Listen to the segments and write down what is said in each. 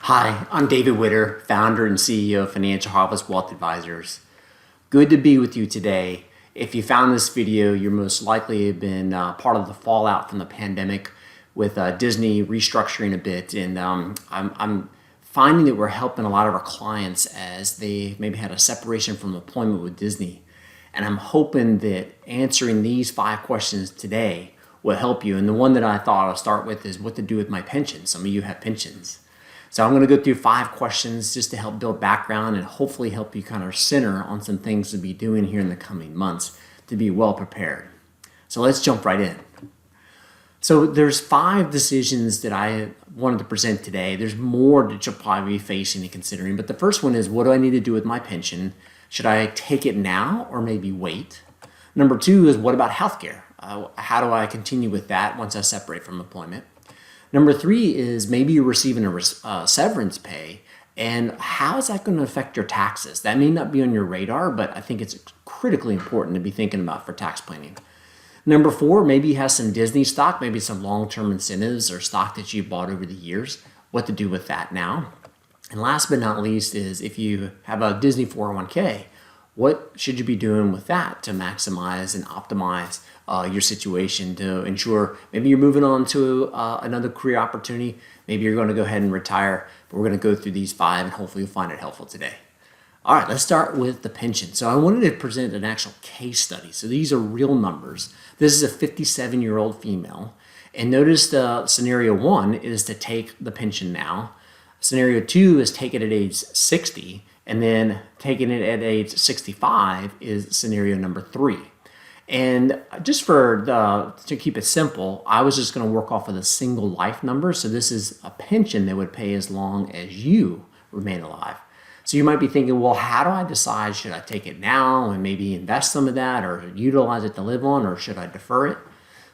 Hi, I'm David Witter, founder and CEO of Financial Harvest Wealth Advisors. Good to be with you today. If you found this video, you're most likely have been part of the fallout from the pandemic with Disney restructuring a bit. And I'm finding that we're helping a lot of our clients as they maybe had a separation from employment with Disney. And I'm hoping that answering these 5 questions today will help you. And the one that I thought I'll start with is what to do with my pension. Some of you have pensions. So I'm going to go through 5 questions just to help build background and hopefully help you kind of center on some things to be doing here in the coming months to be well prepared. So let's jump right in. So there's 5 decisions that I wanted to present today. There's more that you'll probably be facing and considering, but the first one is, what do I need to do with my pension? Should I take it now or maybe wait? Number 2 is, what about healthcare? How do I continue with that once I separate from employment? Number 3 is, maybe you're receiving a severance pay, and how is that going to affect your taxes? That may not be on your radar, but I think it's critically important to be thinking about for tax planning. Number 4, maybe you have some Disney stock, maybe some long-term incentives or stock that you bought over the years. What to do with that now? And last but not least is, if you have a Disney 401k, what should you be doing with that to maximize and optimize your situation to ensure maybe you're moving on to another career opportunity, maybe you're going to go ahead and retire, but we're going to go through these 5 and hopefully you'll find it helpful today. All right, let's start with the pension. So I wanted to present an actual case study. So these are real numbers. This is a 57-year-old female. And notice the scenario 1 is to take the pension now. Scenario 2 is take it at age 60. And then taking it at age 65 is scenario number 3. And just to keep it simple, I was just going to work off of the single life number. So this is a pension that would pay as long as you remain alive. So you might be thinking, well, how do I decide, should I take it now and maybe invest some of that or utilize it to live on, or should I defer it?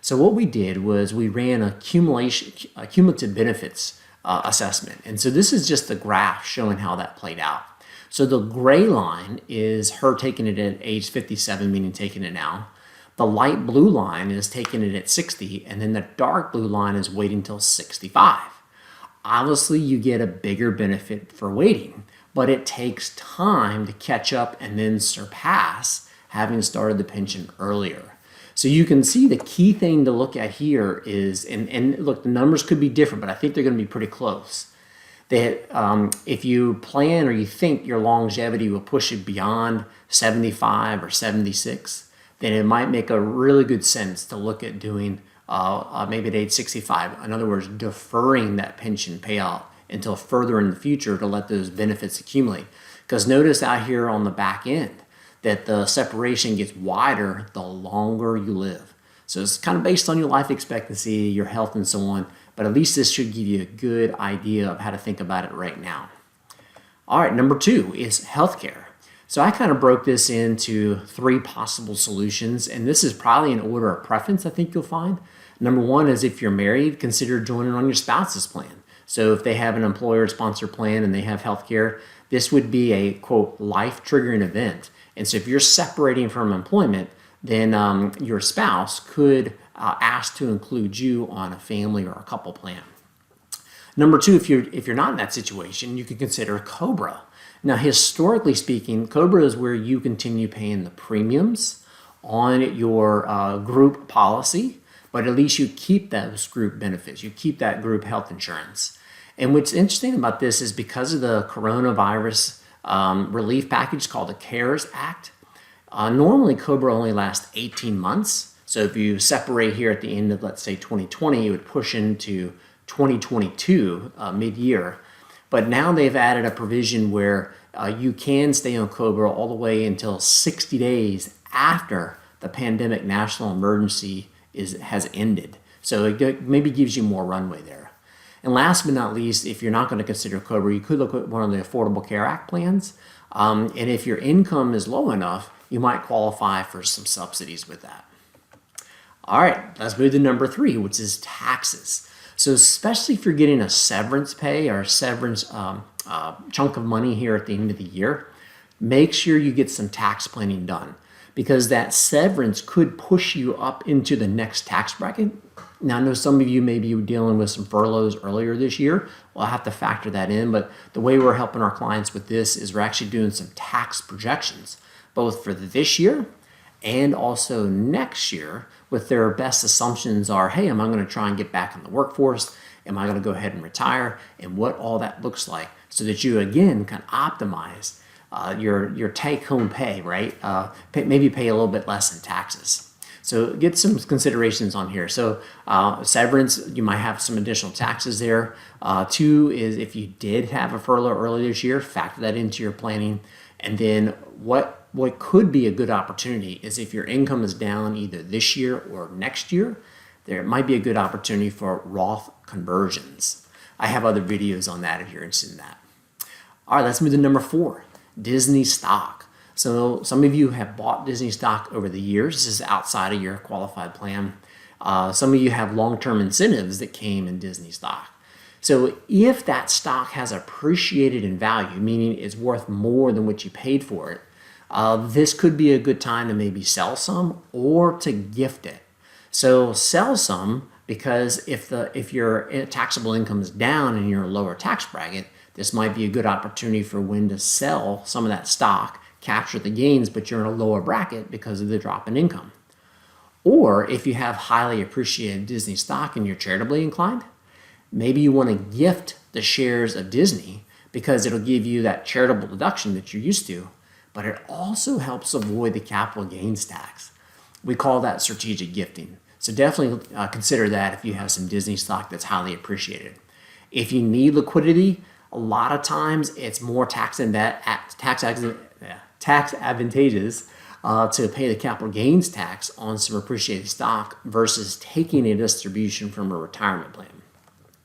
So what we did was we ran a cumulative benefits assessment. And so this is just the graph showing how that played out. So the gray line is her taking it at age 57, meaning taking it now. The light blue line is taking it at 60, and then the dark blue line is waiting till 65. Obviously, you get a bigger benefit for waiting, but it takes time to catch up and then surpass having started the pension earlier. So you can see the key thing to look at here is, and look, the numbers could be different, but I think they're going to be pretty close. That if you plan or you think your longevity will push it beyond 75 or 76, then it might make a really good sense to look at doing maybe at age 65. In other words, deferring that pension payout until further in the future to let those benefits accumulate. Because notice out here on the back end that the separation gets wider the longer you live. So it's kind of based on your life expectancy, your health, and so on. But at least this should give you a good idea of how to think about it right now. All right, number 2 is healthcare. So I kind of broke this into 3 possible solutions, and this is probably in order of preference, I think you'll find. Number 1 is, if you're married, consider joining on your spouse's plan. So if they have an employer-sponsored plan and they have healthcare, this would be a, quote, life-triggering event. And so if you're separating from employment, then your spouse could ask to include you on a family or a couple plan. Number 2, if you're not in that situation, you could consider COBRA. Now, historically speaking, COBRA is where you continue paying the premiums on your group policy, but at least you keep those group benefits. You keep that group health insurance. And what's interesting about this is, because of the coronavirus relief package called the CARES Act, normally COBRA only lasts 18 months. So if you separate here at the end of, let's say, 2020, it would push into 2022 mid-year. But now they've added a provision where you can stay on COBRA all the way until 60 days after the pandemic national emergency has ended. So it maybe gives you more runway there. And last but not least, if you're not going to consider COBRA, you could look at one of the Affordable Care Act plans. And if your income is low enough, you might qualify for some subsidies with that. All right, let's move to number 3, which is taxes. So especially if you're getting a severance pay or a severance chunk of money here at the end of the year, make sure you get some tax planning done, because that severance could push you up into the next tax bracket Now, I know some of you maybe were dealing with some furloughs earlier this year. We'll have to factor that in, but the way we're helping our clients with this is we're actually doing some tax projections, both for this year and also next year, with their best assumptions are, hey, am I going to try and get back in the workforce? Am I going to go ahead and retire? And what all that looks like, so that you, again, can optimize your take-home pay, right? Maybe pay a little bit less in taxes. So get some considerations on here. So severance, you might have some additional taxes there. 2 is if you did have a furlough earlier this year, factor that into your planning. And then what could be a good opportunity is if your income is down either this year or next year, there might be a good opportunity for Roth conversions. I have other videos on that if you're interested in that. All right, let's move to number 4, Disney stock. So some of you have bought Disney stock over the years. This is outside of your qualified plan. Some of you have long-term incentives that came in Disney stock. So if that stock has appreciated in value, meaning it's worth more than what you paid for it, this could be a good time to maybe sell some or to gift it. So sell some, because if your taxable income is down and you're a lower tax bracket, this might be a good opportunity for when to sell some of that stock, capture the gains, but you're in a lower bracket because of the drop in income. Or if you have highly appreciated Disney stock and you're charitably inclined, maybe you want to gift the shares of Disney because it'll give you that charitable deduction that you're used to, but it also helps avoid the capital gains tax. We call that strategic gifting. So definitely consider that if you have some Disney stock that's highly appreciated. If you need liquidity, a lot of times it's more tax advantageous to pay the capital gains tax on some appreciated stock versus taking a distribution from a retirement plan.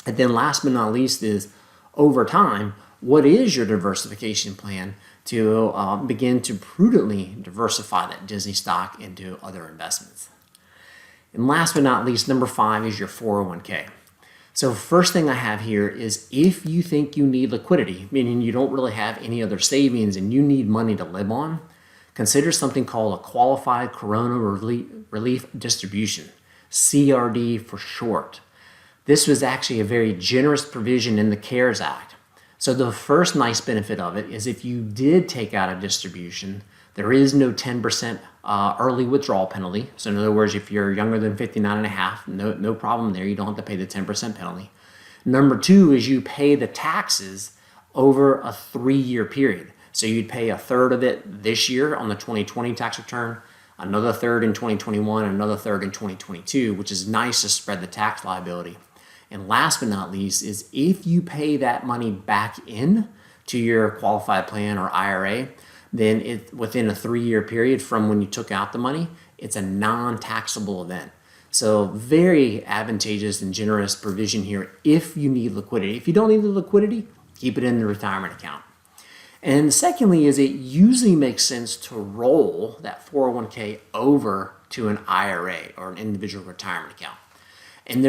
And then last but not least is, over time, what is your diversification plan to begin to prudently diversify that Disney stock into other investments? And last but not least, number 5 is your 401k. So first thing I have here is, if you think you need liquidity, meaning you don't really have any other savings and you need money to live on, consider something called a Qualified Corona Relief Distribution, CRD for short. This was actually a very generous provision in the CARES Act. So the first nice benefit of it is, if you did take out a distribution, there is no 10% early withdrawal penalty. So in other words, if you're younger than 59 and a half, no problem there. You don't have to pay the 10% penalty. Number 2 is you pay the taxes over a 3-year period. So you'd pay a third of it this year on the 2020 tax return, another third in 2021, and another third in 2022, which is nice to spread the tax liability. And last but not least is, if you pay that money back in to your qualified plan or IRA, then within a 3-year period from when you took out the money, it's a non-taxable event. So very advantageous and generous provision here if you need liquidity. If you don't need the liquidity, keep it in the retirement account. And secondly is, it usually makes sense to roll that 401k over to an IRA or an individual retirement account. And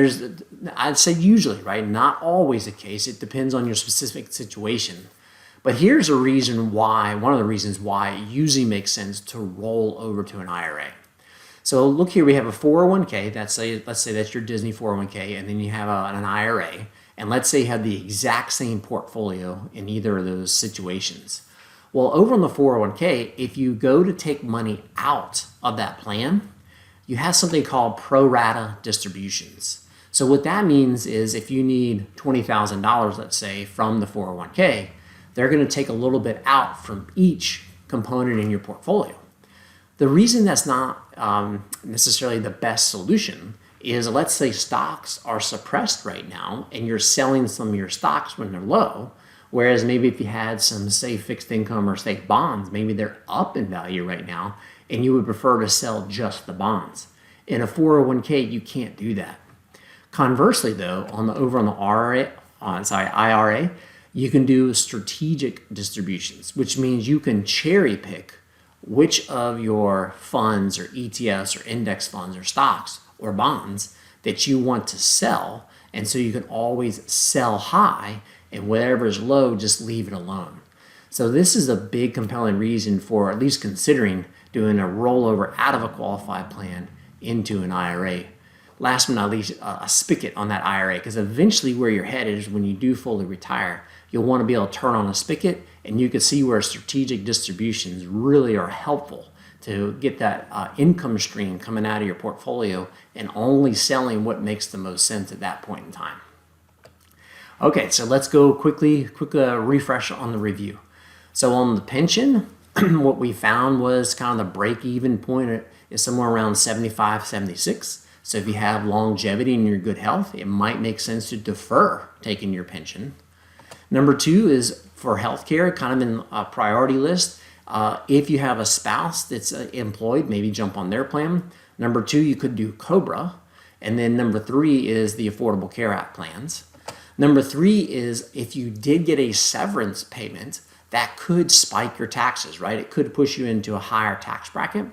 I'd say usually, right? Not always the case. It depends on your specific situation. But here's one of the reasons why it usually makes sense to roll over to an IRA. So look here, we have a 401k, let's say that's your Disney 401k, and then you have an IRA, and let's say you have the exact same portfolio in either of those situations. Well, over on the 401k, if you go to take money out of that plan, you have something called pro rata distributions. So what that means is, if you need $20,000, let's say, from the 401k, they're going to take a little bit out from each component in your portfolio. The reason that's not necessarily the best solution is, let's say stocks are suppressed right now and you're selling some of your stocks when they're low, whereas maybe if you had some, say, fixed income or safe bonds, maybe they're up in value right now and you would prefer to sell just the bonds. In a 401k, you can't do that. Conversely, though, over on the IRA, you can do strategic distributions, which means you can cherry pick which of your funds or ETFs or index funds or stocks or bonds that you want to sell. And so you can always sell high, and whatever is low, just leave it alone. So this is a big compelling reason for at least considering doing a rollover out of a qualified plan into an IRA. last but not least, a spigot on that IRA, because eventually where you're headed is when you do fully retire, you'll want to be able to turn on a spigot, and you can see where strategic distributions really are helpful to get that income stream coming out of your portfolio and only selling what makes the most sense at that point in time. Okay, so let's go quick refresh on the review. So on the pension, what we found was kind of the break-even point is somewhere around 75, 76. So if you have longevity and you're good health, it might make sense to defer taking your pension. Number two is for healthcare, kind of in a priority list. If you have a spouse that's employed, maybe jump on their plan. Number two, you could do COBRA. And then number three is the Affordable Care Act plans. Number three is if you did get a severance payment, that could spike your taxes, right? It could push you into a higher tax bracket.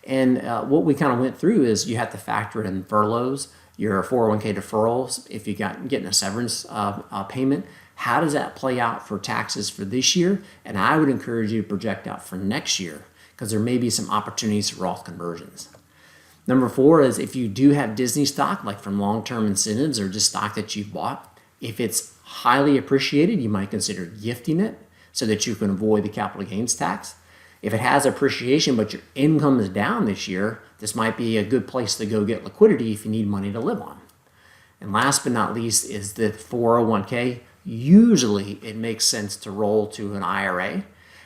And what we kind of went through is you have to factor in furloughs, your 401k deferrals, if you getting a severance payment. How does that play out for taxes for this year? And I would encourage you to project out for next year because there may be some opportunities for Roth conversions. Number four is if you do have Disney stock, like from long-term incentives or just stock that you've bought, if it's highly appreciated, you might consider gifting it so that you can avoid the capital gains tax. If it has appreciation but your income is down this year, this might be a good place to go get liquidity if you need money to live on. And last but not least is the 401k. Usually it makes sense to roll to an IRA.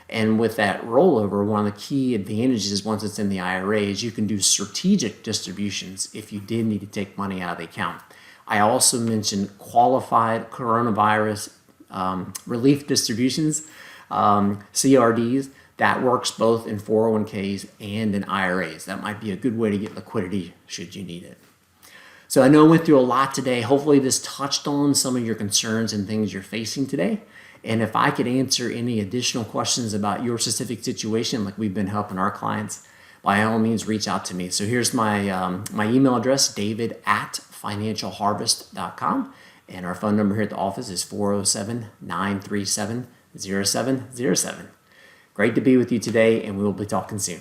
And with that rollover, one of the key advantages once it's in the IRA is you can do strategic distributions if you did need to take money out of the account. I also mentioned qualified coronavirus relief distributions, CRDs. That works both in 401ks and in IRAs. That might be a good way to get liquidity should you need it. So I know I went through a lot today. Hopefully this touched on some of your concerns and things you're facing today. And if I could answer any additional questions about your specific situation, like we've been helping our clients, by all means, reach out to me. So here's my email address, david@financialharvest.com. And our phone number here at the office is 407-937-0707. Great to be with you today, and we will be talking soon.